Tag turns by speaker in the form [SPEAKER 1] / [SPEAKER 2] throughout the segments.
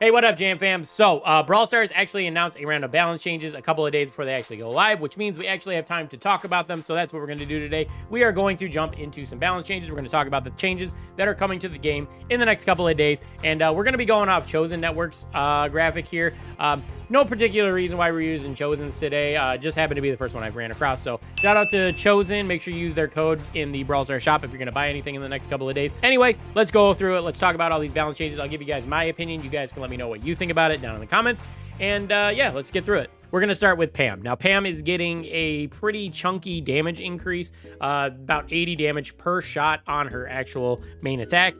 [SPEAKER 1] Hey, what up, Jam fam? So, Brawl Stars actually announced a round of balance changes a couple of days before they actually go live, which means we actually have time to talk about them. So that's what we're going to do today. We are going to jump into some balance changes. We're going to talk about the changes that are coming to the game in the next couple of days. And we're going to be going off Chosen Network's graphic here. No particular reason why we're using Chosen's today. Just happened to be the first one I've ran across. So shout out to Chosen. Make sure you use their code in the Brawl Stars shop if you're going to buy anything in the next couple of days. Anyway, let's go through it. Let's talk about all these balance changes. I'll give you guys my opinion. You guys can let me know what you think about it down in the comments. And yeah, let's get through it. We're going to start with Pam. Now, Pam is getting a pretty chunky damage increase, about 80 damage per shot on her actual main attack.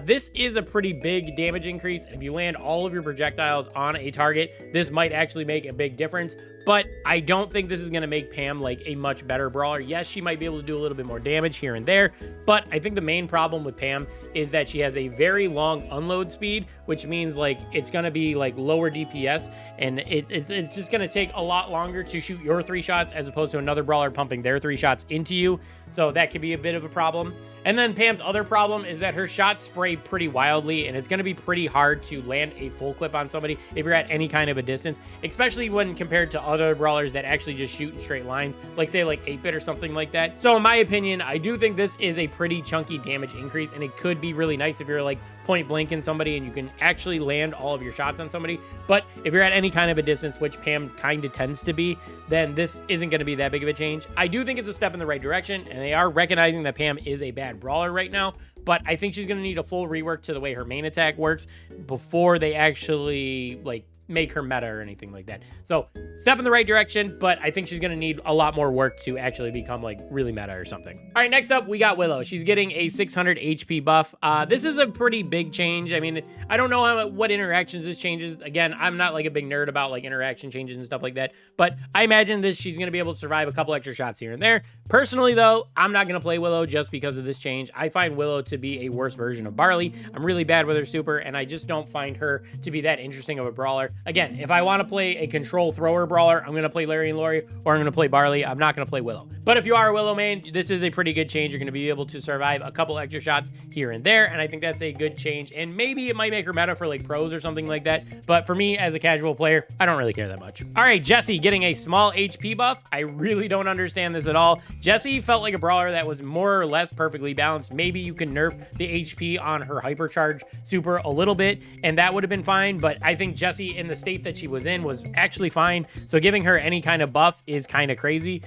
[SPEAKER 1] This is a pretty big damage increase. If you land all of your projectiles on a target, this might actually make a big difference. But I don't think this is going to make Pam like a much better brawler. Yes, she might be able to do a little bit more damage here and there, but I think the main problem with Pam is that she has a very long unload speed, which means like it's going to be like lower DPS, and it's just going to take a lot longer to shoot your 3 shots as opposed to another brawler pumping their 3 shots into you. So that could be a bit of a problem. And then Pam's other problem is that her shots spray pretty wildly, and it's going to be pretty hard to land a full clip on somebody if you're at any kind of a distance, especially when compared to other brawlers that actually just shoot in straight lines, like say like 8-bit or something like that. So in my opinion, I do think this is a pretty chunky damage increase, and it could be really nice if you're like point blank in somebody and you can actually land all of your shots on somebody. But if you're at any kind of a distance, which Pam kind of tends to be, then this isn't going to be that big of a change. I do think it's a step in the right direction, and they are recognizing that Pam is a bad brawler right now, but I think she's going to need a full rework to the way her main attack works before they actually like make her meta or anything like that. So step in the right direction, but I think she's going to need a lot more work to actually become like really meta or something. All right, next up we got Willow. She's getting a 600 HP buff. This is a pretty big change. I mean, I don't know what interactions this changes. Again, I'm not like a big nerd about like interaction changes and stuff like that, but I imagine she's going to be able to survive a couple extra shots here and there. Personally though, I'm not going to play Willow just because of this change. I find Willow to be a worse version of Barley. I'm really bad with her super, and I just don't find her to be that interesting of a brawler. Again, if I want to play a control thrower brawler, I'm going to play Larry and Lori, or I'm going to play Barley. I'm not going to play Willow. But if you are a Willow main, this is a pretty good change. You're going to be able to survive a couple extra shots here and there, and I think that's a good change. And maybe it might make her meta for like pros or something like that. But for me, as a casual player, I don't really care that much. All right, Jessie getting a small HP buff. I really don't understand this at all. Jessie felt like a brawler that was more or less perfectly balanced. Maybe you can nerf the HP on her hypercharge super a little bit, and that would have been fine. But I think Jessie, in the state that she was in, was actually fine. So giving her any kind of buff is kind of crazy.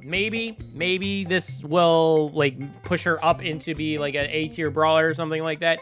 [SPEAKER 1] Maybe this will like push her up into be like an A-tier brawler or something like that.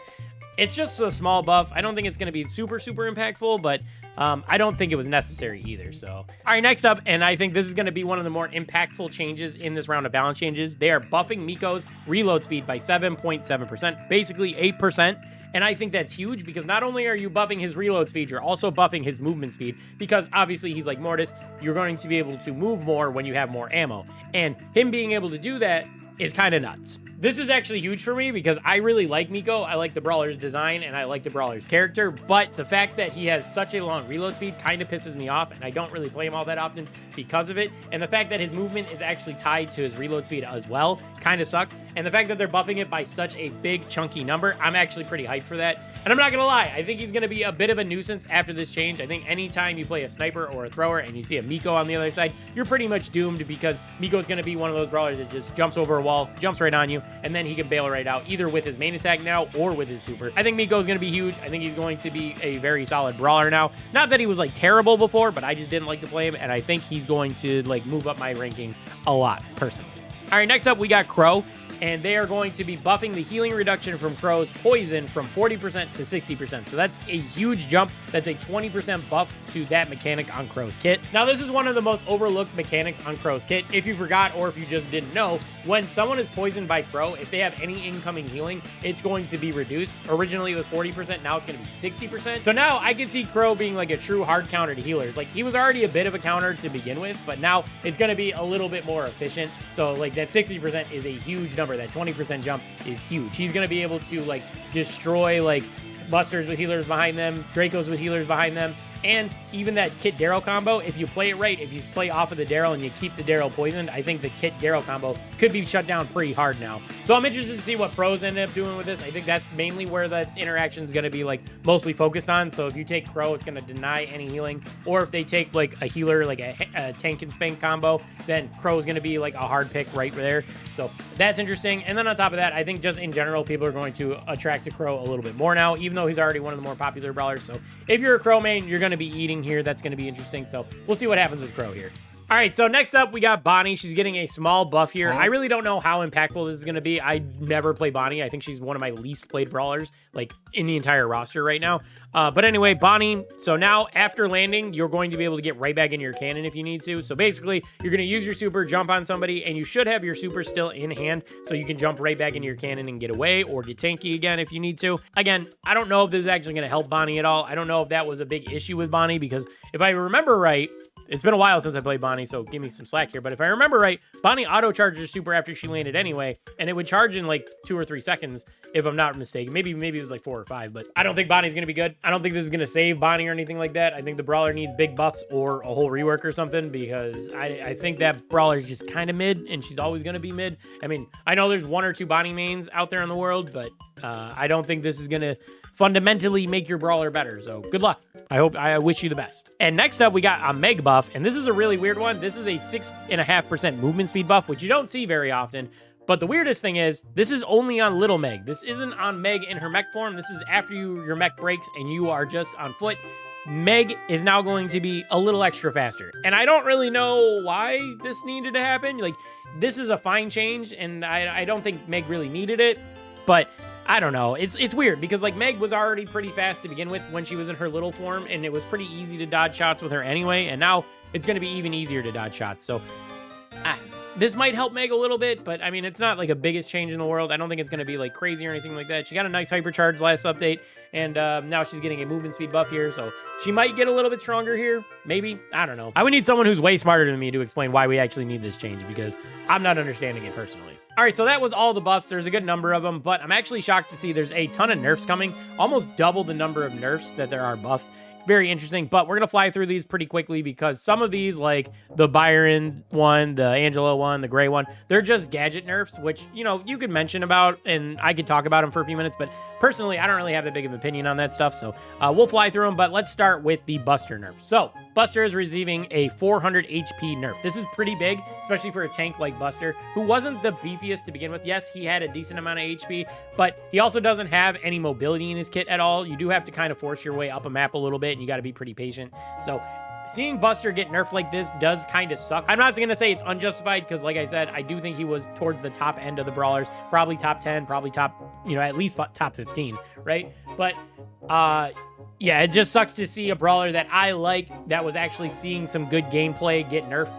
[SPEAKER 1] It's just a small buff. I don't think it's going to be super impactful, but I don't think it was necessary either. So, all right, next up, and I think this is going to be one of the more impactful changes in this round of balance changes. They are buffing Miko's reload speed by 7.7%, basically 8%. And I think that's huge because not only are you buffing his reload speed, you're also buffing his movement speed, because obviously he's like Mortis. You're going to be able to move more when you have more ammo, and him being able to do that is kind of nuts. This is actually huge for me because I really like Miko. I like the brawler's design and I like the brawler's character, but the fact that he has such a long reload speed kind of pisses me off, and I don't really play him all that often because of it. And the fact that his movement is actually tied to his reload speed as well kind of sucks. And the fact that they're buffing it by such a big chunky number, I'm actually pretty hyped for that. And I'm not gonna lie, I think he's gonna be a bit of a nuisance after this change. I think anytime you play a sniper or a thrower and you see a Miko on the other side, you're pretty much doomed, because Miko's gonna be one of those brawlers that just jumps over a wall, jumps right on you, and then he can bail right out, either with his main attack now or with his super. I think Miko's going to be huge. I think he's going to be a very solid brawler now. Not that he was like terrible before, but I just didn't like to play him, and I think he's going to like move up my rankings a lot personally. All right, next up we got Crow, and they are going to be buffing the healing reduction from Crow's poison from 40% to 60%. So that's a huge jump. That's a 20% buff to that mechanic on Crow's kit. Now, this is one of the most overlooked mechanics on Crow's kit. If you forgot, or if you just didn't know, when someone is poisoned by Crow, if they have any incoming healing, it's going to be reduced. Originally it was 40%, now it's going to be 60%. So now I can see Crow being like a true hard counter to healers. Like, he was already a bit of a counter to begin with, but now it's going to be a little bit more efficient. So like that 60% is a huge number. That 20% jump is huge. He's going to be able to like destroy like Busters with healers behind them, Dracos with healers behind them, And even that Kit Daryl combo, if you play it right, if you play off of the Daryl and you keep the Daryl poisoned, I think the Kit Daryl combo could be shut down pretty hard now. So I'm interested to see what pros end up doing with this. I think that's mainly where the interaction is going to be like mostly focused on. So if you take Crow, it's going to deny any healing. Or if they take like a healer, like a tank and spank combo, then Crow is going to be like a hard pick right there. So that's interesting. And then on top of that, I think just in general, people are going to attract to Crow a little bit more now, even though he's already one of the more popular brawlers. So if you're a Crow main, you're going to be eating here. That's going to be interesting. So we'll see what happens with Crow here. All right, so next up, we got Bonnie. She's getting a small buff here. I really don't know how impactful this is going to be. I never play Bonnie. I think she's one of my least played brawlers, like, in the entire roster right now. But anyway, Bonnie, so now after landing, you're going to be able to get right back into your cannon if you need to. So basically, you're going to use your super, jump on somebody, and you should have your super still in hand, so you can jump right back into your cannon and get away, or get tanky again if you need to. Again, I don't know if this is actually going to help Bonnie at all. I don't know if that was a big issue with Bonnie, because if I remember right, it's been a while since I played Bonnie, so give me some slack here. But if I remember right, Bonnie auto-charged her super after she landed anyway, and it would charge in like 2 or 3 seconds, if I'm not mistaken. Maybe it was like 4 or 5, but I don't think Bonnie's going to be good. I don't think this is going to save Bonnie or anything like that. I think the brawler needs big buffs or a whole rework or something, because I think that brawler is just kind of mid, and she's always going to be mid. I mean, I know there's 1 or 2 Bonnie mains out there in the world, but I don't think this is going to fundamentally make your brawler better. So good luck. I wish you the best. And next up, we got a Meg buff, and this is a really weird one. This is a 6.5% movement speed buff, which you don't see very often. But the weirdest thing is, this is only on Little Meg. This isn't on Meg in her mech form. This is after your mech breaks and you are just on foot. Meg is now going to be a little extra faster. And I don't really know why this needed to happen. Like, this is a fine change, and I don't think Meg really needed it. But I don't know. It's weird, because like Meg was already pretty fast to begin with when she was in her little form, and it was pretty easy to dodge shots with her anyway. And now it's going to be even easier to dodge shots. So this might help Meg a little bit, but I mean, it's not like a biggest change in the world. I don't think it's going to be like crazy or anything like that. She got a nice hypercharge last update, and now she's getting a movement speed buff here, so she might get a little bit stronger here. Maybe. I don't know. I would need someone who's way smarter than me to explain why we actually need this change, because I'm not understanding it personally. All right, so that was all the buffs. There's a good number of them, but I'm actually shocked to see there's a ton of nerfs coming. Almost double the number of nerfs that there are buffs. Very interesting, but we're going to fly through these pretty quickly, because some of these, like the Byron one, the Angela one, the Gray one, they're just gadget nerfs, which, you know, you could mention about, and I could talk about them for a few minutes, but personally, I don't really have that big of an opinion on that stuff, so we'll fly through them, but let's start with the Buster nerf. So, Buster is receiving a 400 HP nerf. This is pretty big, especially for a tank like Buster, who wasn't the beefiest to begin with. Yes, he had a decent amount of HP, but he also doesn't have any mobility in his kit at all. You do have to kind of force your way up a map a little bit, and you got to be pretty patient. So seeing Buster get nerfed like this does kind of suck. I'm not going to say it's unjustified, because like I said, I do think he was towards the top end of the brawlers, probably top 10, probably top, you know, at least top 15, right? But yeah, it just sucks to see a brawler that I like, that was actually seeing some good gameplay, get nerfed.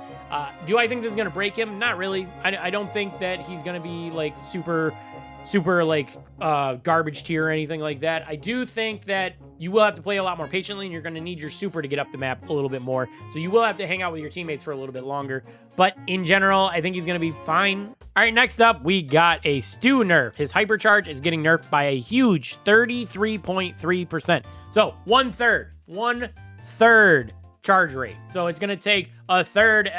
[SPEAKER 1] Do I think this is going to break him? Not really. I don't think that he's going to be like super like garbage tier or anything like that. I do think that you will have to play a lot more patiently, and you're going to need your super to get up the map a little bit more. So you will have to hang out with your teammates for a little bit longer. But in general, I think he's going to be fine. All right, next up, we got a Stu nerf. His hypercharge is getting nerfed by a huge 33.3%. So one third charge rate. So it's going to take a third,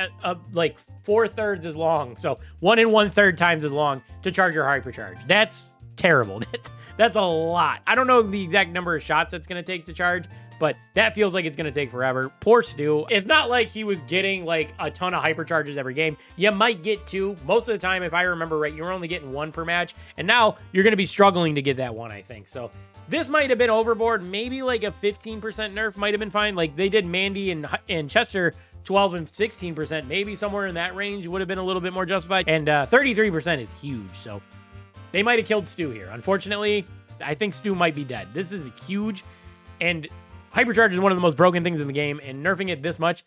[SPEAKER 1] like 4/3 as long. So 1 1/3 times as long to charge your hypercharge. That's terrible. That's a lot. I don't know the exact number of shots that's going to take to charge, but that feels like it's going to take forever. Poor Stu. It's not like he was getting like a ton of hypercharges every game. You might get 2. Most of the time, if I remember right, you're only getting 1 per match, and now you're going to be struggling to get that 1, I think. So this might have been overboard. Maybe like a 15% nerf might have been fine. Like they did Mandy and Chester 12 and 16%, maybe somewhere in that range would have been a little bit more justified. And 33% is huge, so they might have killed Stu here. Unfortunately, I think Stu might be dead. This is huge, and hypercharge is one of the most broken things in the game, and nerfing it this much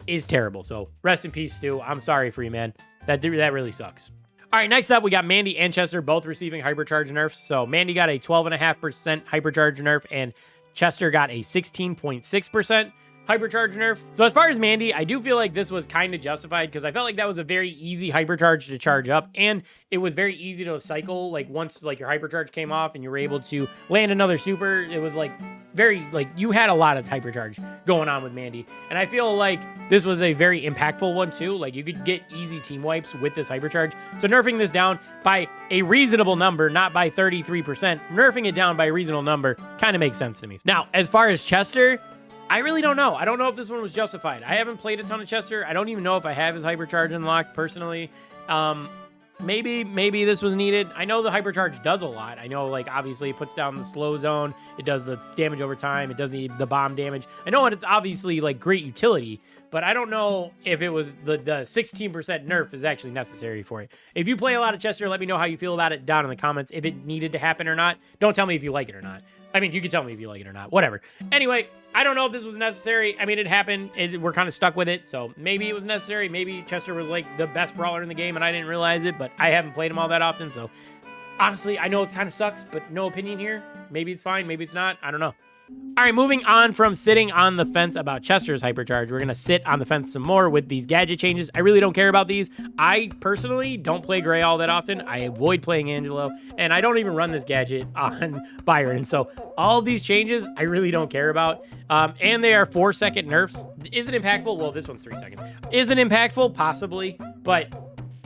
[SPEAKER 1] is terrible. So rest in peace, Stu. I'm sorry for you, man. That really sucks. All right, next up, we got Mandy and Chester both receiving hypercharge nerfs. So Mandy got a 12.5% hypercharge nerf, and Chester got a 16.6%. hypercharge nerf. So as far as Mandy, I do feel like this was kind of justified because I felt like that was a very easy hypercharge to charge up, and it was very easy to cycle. Like once like your hypercharge came off and you were able to land another super, it was like very, like, you had a lot of hypercharge going on with Mandy. And I feel like this was a very impactful one too. Like you could get easy team wipes with this hypercharge. So nerfing this down by a reasonable number, not by 33%, nerfing it down by a reasonable number kind of makes sense to me. Now, as far as Chester, I really don't know. I don't know if this one was justified. I haven't played a ton of Chester. I don't even know if I have his hypercharge unlocked personally. Maybe this was needed. I know the hypercharge does a lot. I know, like, obviously it puts down the slow zone. It does the damage over time. It does the bomb damage. I know it's obviously, like, great utility, but I don't know if it was the 16% nerf is actually necessary for it. If you play a lot of Chester, let me know how you feel about it down in the comments, if it needed to happen or not. Don't tell me if you like it or not. I mean, you can tell me if you like it or not. Whatever. Anyway, I don't know if this was necessary. I mean, it happened. We're kind of stuck with it, so maybe it was necessary. Maybe Chester was, like, the best brawler in the game, and I didn't realize it, but I haven't played him all that often, so honestly, I know it kind of sucks, but no opinion here. Maybe it's fine. Maybe it's not. I don't know. All right, moving on from sitting on the fence about Chester's hypercharge, we're going to sit on the fence some more with these gadget changes. I really don't care about these. I personally don't play Gray all that often. I avoid playing Angelo, and I don't even run this gadget on Byron. So all of these changes, I really don't care about. And they are 4-second nerfs. Is it impactful? Well, this one's 3 seconds. Is it impactful? Possibly, but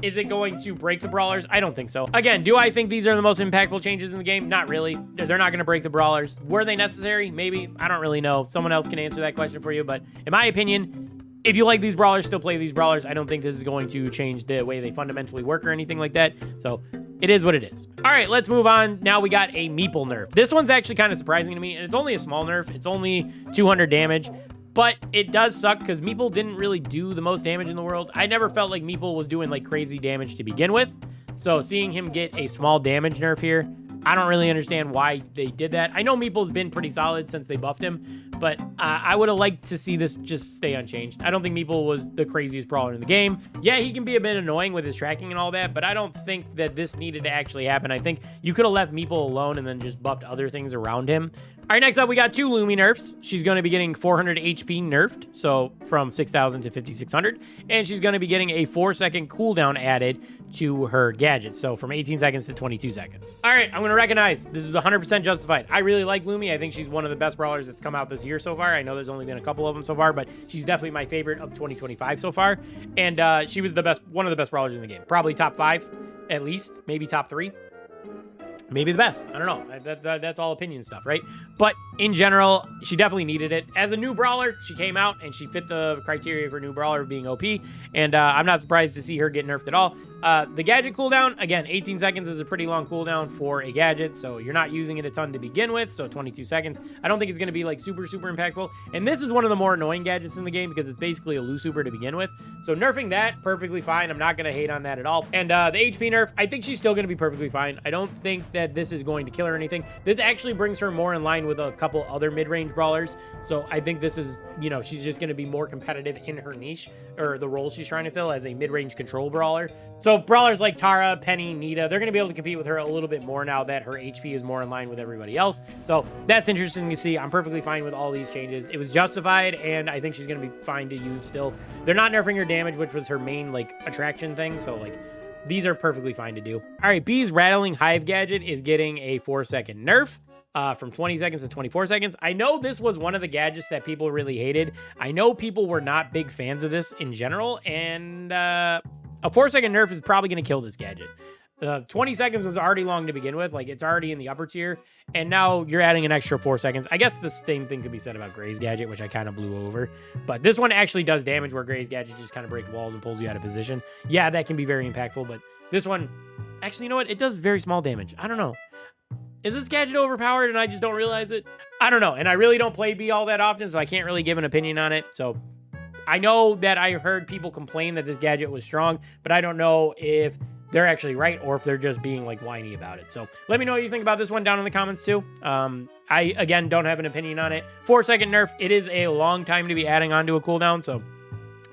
[SPEAKER 1] is it going to break the brawlers? I don't think so. Again, do I think these are the most impactful changes in the game? Not really. They're not going to break the brawlers. Were they necessary? Maybe. I don't really know. Someone else can answer that question for you. But in my opinion, if you like these brawlers, still play these brawlers. I don't think this is going to change the way they fundamentally work or anything like that. So it is what it is. All right, let's move on. Now we got a Meeple nerf. This one's actually kind of surprising to me, and it's only a small nerf. It's only 200 damage. But it does suck because Meeple didn't really do the most damage in the world. I never felt like Meeple was doing like crazy damage to begin with. So seeing him get a small damage nerf here, I don't really understand why they did that. I know Meeple's been pretty solid since they buffed him, but I would have liked to see this just stay unchanged. I don't think Meeple was the craziest brawler in the game. Yeah, he can be a bit annoying with his tracking and all that, but I don't think that this needed to actually happen. I think you could have left Meeple alone and then just buffed other things around him. All right, next up, we got 2 Lumi nerfs. She's going to be getting 400 HP nerfed, so from 6,000 to 5,600. And she's going to be getting a 4-second cooldown added to her gadget, so from 18 seconds to 22 seconds. All right, I'm going to recognize this is 100% justified. I really like Lumi. I think she's one of the best brawlers that's come out this year so far. I know there's only been a couple of them so far, but she's definitely my favorite of 2025 so far. And she was the best, one of the best brawlers in the game. Probably top 5, at least, maybe top 3. Maybe the best. I don't know. That's all opinion stuff, right? But in general, she definitely needed it. As a new brawler, she came out and she fit the criteria for a new brawler being OP. And I'm not surprised to see her get nerfed at all. The gadget cooldown, again, 18 seconds is a pretty long cooldown for a gadget. So you're not using it a ton to begin with. So 22 seconds. I don't think it's going to be like super impactful. And this is one of the more annoying gadgets in the game because it's basically a loose super to begin with. So nerfing that, perfectly fine. I'm not going to hate on that at all. And the HP nerf, I think she's still going to be perfectly fine. I don't think that this is going to kill her or anything. This actually brings her more in line with a couple other mid-range brawlers. So I think this is, you know, she's just going to be more competitive in her niche or the role she's trying to fill as a mid-range control brawler. So brawlers like Tara, Penny, Nita, they're going to be able to compete with her a little bit more now that her HP is more in line with everybody else. So that's interesting to see. I'm perfectly fine with all these changes. It was justified, and I think she's going to be fine to use still. They're not nerfing her damage, which was her main, like, attraction thing. So, like, these are perfectly fine to do. All right, B's Rattling Hive gadget is getting a 4-second nerf from 20 seconds to 24 seconds. I know this was one of the gadgets that people really hated. I know people were not big fans of this in general, and a 4-second nerf is probably going to kill this gadget. 20 seconds was already long to begin with. Like, it's already in the upper tier. And now you're adding an extra 4 seconds. I guess the same thing could be said about Gray's gadget, which I kind of blew over. But this one actually does damage where Gray's gadget just kind of breaks walls and pulls you out of position. Yeah, that can be very impactful. But this one, actually, you know what? It does very small damage. I don't know. Is this gadget overpowered and I just don't realize it? I don't know. And I really don't play B all that often, so I can't really give an opinion on it. So I know that I heard people complain that this gadget was strong, but I don't know if they're actually right or if they're just being like whiny about it. So let me know what you think about this one down in the comments too. I, again, don't have an opinion on it. 4-second nerf. It is a long time to be adding onto a cooldown, so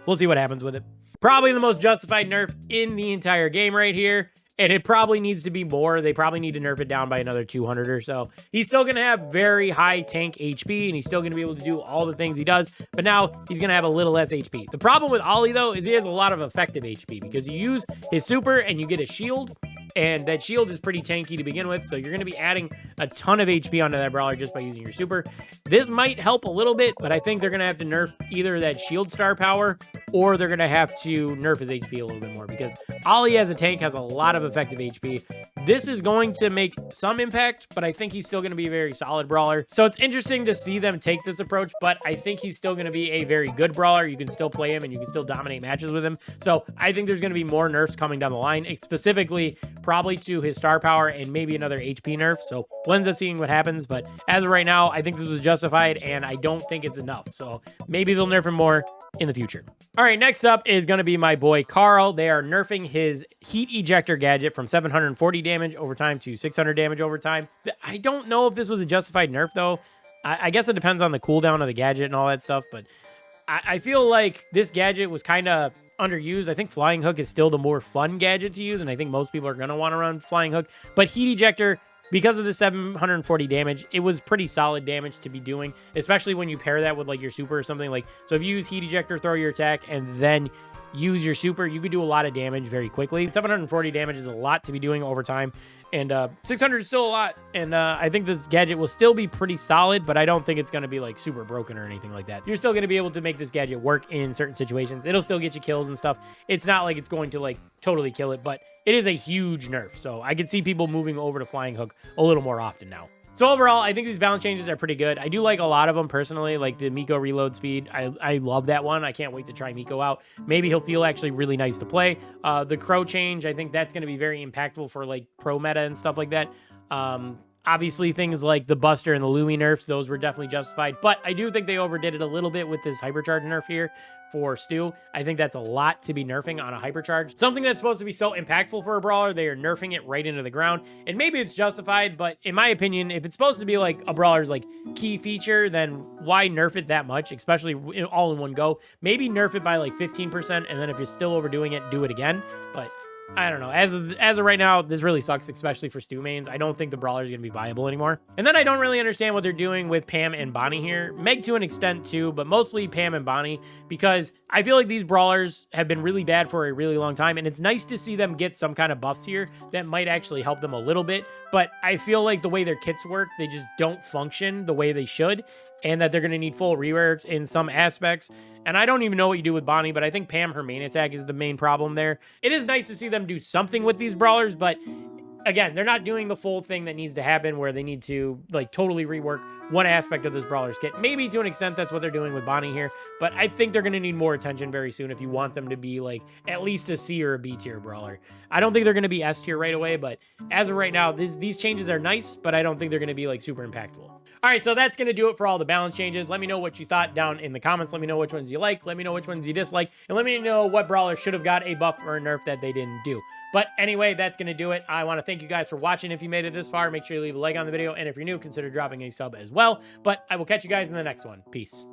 [SPEAKER 1] we'll see what happens with it. Probably the most justified nerf in the entire game right here. and it probably needs to be more. They probably need to nerf it down by another 200 or so. He's still going to have very high tank HP, and he's still going to be able to do all the things he does, but now he's going to have a little less HP. The problem with Ollie, though, is he has a lot of effective HP because you use his super and you get a shield, and that shield is pretty tanky to begin with, so you're going to be adding a ton of HP onto that brawler just by using your super. This might help a little bit, but I think they're going to have to nerf either that shield star power, or they're going to have to nerf his HP a little bit more, because Ollie as a tank has a lot of effective HP. This is going to make some impact, but I think he's still going to be a very solid brawler. So it's interesting to see them take this approach, but I think he's still going to be a very good brawler. You can still play him and you can still dominate matches with him. So I think there's going to be more nerfs coming down the line, specifically probably to his star power and maybe another HP nerf. So we'll end up seeing what happens, but as of right now, I think this was justified and I don't think it's enough. So maybe they'll nerf him more in the future. All right, next up is going to be my boy Carl. They are nerfing his heat ejector gadget from 740 damage over time to 600 damage over time. I don't know if this was a justified nerf, though. I guess it depends on the cooldown of the gadget and all that stuff, but I feel like this gadget was kind of underused. I think Flying Hook is still the more fun gadget to use, and I think most people are going to want to run Flying Hook, but heat ejector, because of the 740 damage, it was pretty solid damage to be doing, especially when you pair that with like your super or something. Like, so if you use heat ejector, throw your attack, and then use your super, you could do a lot of damage very quickly. 740 damage is a lot to be doing over time, and 600 is still a lot, and I think this gadget will still be pretty solid, but I don't think it's going to be like super broken or anything like that. You're still going to be able to make this gadget work in certain situations. It'll still get you kills and stuff. It's not like it's going to like totally kill it, but it is a huge nerf, so I could see people moving over to Flying Hook a little more often now. So overall, I think these balance changes are pretty good. I do like a lot of them personally, like the Miko reload speed. I love that one. I can't wait to try Miko out. Maybe he'll feel actually really nice to play. The Crow change, I think that's going to be very impactful for like pro meta and stuff like that. Obviously, things like the Buster and the Lumi nerfs, those were definitely justified. But I do think they overdid it a little bit with this Hypercharge nerf here for Stu. I think that's a lot to be nerfing on a Hypercharge. Something that's supposed to be so impactful for a brawler, they are nerfing it right into the ground. And maybe it's justified, but in my opinion, if it's supposed to be like a brawler's like key feature, then why nerf it that much, especially all in one go? Maybe nerf it by like 15%, and then if you're still overdoing it, do it again. But I don't know. As of right now, this really sucks, especially for Stu mains. I don't think the brawler is going to be viable anymore. And then I don't really understand what they're doing with Pam and Bonnie here. Meg to an extent too, but mostly Pam and Bonnie, because I feel like these brawlers have been really bad for a really long time, and it's nice to see them get some kind of buffs here that might actually help them a little bit. But I feel like the way their kits work, they just don't function the way they should, and that they're going to need full reworks in some aspects. And I don't even know what you do with Bonnie, but I think Pam, her main attack is the main problem there. It is nice to see them do something with these brawlers, but again, they're not doing the full thing that needs to happen where they need to like totally rework one aspect of this brawler's kit. Maybe to an extent that's what they're doing with Bonnie here, but I think they're going to need more attention very soon if you want them to be like at least a C or a B tier brawler. I don't think they're going to be S tier right away, but as of right now, these changes are nice, but I don't think they're going to be like super impactful. All right, so that's going to do it for all the balance changes. Let me know what you thought down in the comments. Let me know which ones you like. Let me know which ones you dislike. And let me know what brawler should have got a buff or a nerf that they didn't do. But anyway, that's going to do it. I want to thank you guys for watching. If you made it this far, make sure you leave a like on the video. And if you're new, consider dropping a sub as well. But I will catch you guys in the next one. Peace.